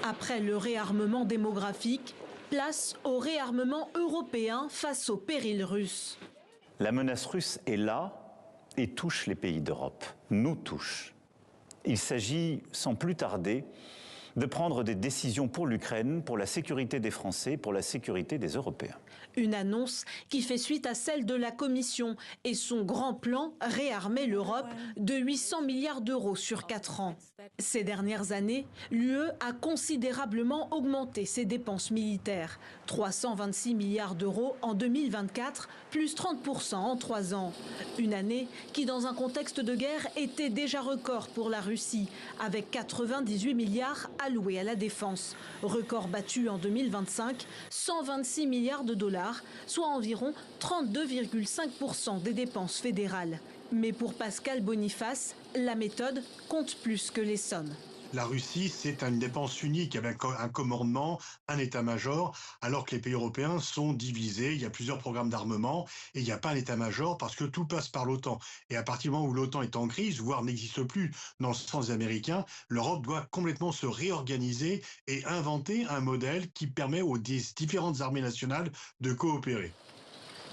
Après le réarmement démographique, place au réarmement européen face au péril russe. La menace russe est là et touche les pays d'Europe, nous touche. Il s'agit, sans plus tarder, de prendre des décisions pour l'Ukraine, pour la sécurité des Français, pour la sécurité des Européens. Une annonce qui fait suite à celle de la Commission et son grand plan réarmer l'Europe de 800 milliards d'euros sur 4 ans. Ces dernières années, l'UE a considérablement augmenté ses dépenses militaires. 326 milliards d'euros en 2024, plus 30% en 3 ans. Une année qui, dans un contexte de guerre, était déjà record pour la Russie, avec 98 milliards alloués à la défense. Record battu en 2025, 126 milliards de dollars, soit environ 32,5% des dépenses fédérales. Mais pour Pascal Boniface, la méthode compte plus que les sommes. La Russie, c'est une dépense unique avec un commandement, un état-major, alors que les pays européens sont divisés. Il y a plusieurs programmes d'armement et il n'y a pas un état-major parce que tout passe par l'OTAN. Et à partir du moment où l'OTAN est en crise, voire n'existe plus dans le sens des Américains, l'Europe doit complètement se réorganiser et inventer un modèle qui permet aux différentes armées nationales de coopérer.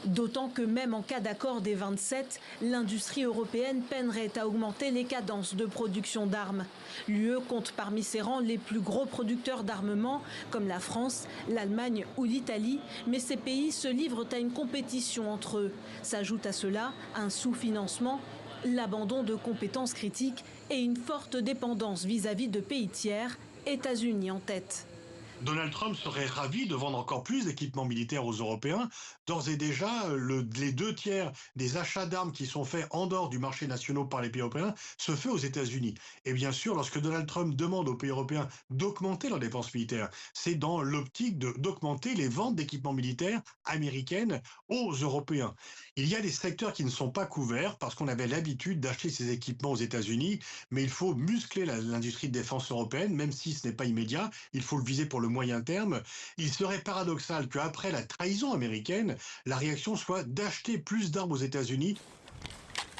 D'autant que même en cas d'accord des 27, l'industrie européenne peinerait à augmenter les cadences de production d'armes. L'UE compte parmi ses rangs les plus gros producteurs d'armement, comme la France, l'Allemagne ou l'Italie, mais ces pays se livrent à une compétition entre eux. S'ajoute à cela un sous-financement, l'abandon de compétences critiques et une forte dépendance vis-à-vis de pays tiers, États-Unis en tête. Donald Trump serait ravi de vendre encore plus d'équipements militaires aux Européens. D'ores et déjà, les 2/3 des achats d'armes qui sont faits en dehors du marché national par les pays européens se fait aux États-Unis. Et bien sûr, lorsque Donald Trump demande aux pays européens d'augmenter leurs dépenses militaires, c'est dans l'optique d'augmenter les ventes d'équipements militaires américaines aux Européens. Il y a des secteurs qui ne sont pas couverts parce qu'on avait l'habitude d'acheter ces équipements aux États-Unis, mais il faut muscler l'industrie de défense européenne, même si ce n'est pas immédiat. Il faut le viser pour le moyen terme. Il serait paradoxal qu'après la trahison américaine, la réaction soit d'acheter plus d'armes aux États-Unis.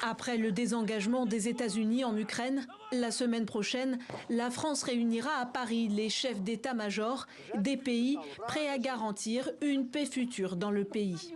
Après le désengagement des États-Unis en Ukraine, la semaine prochaine, la France réunira à Paris les chefs d'état-major des pays prêts à garantir une paix future dans le pays.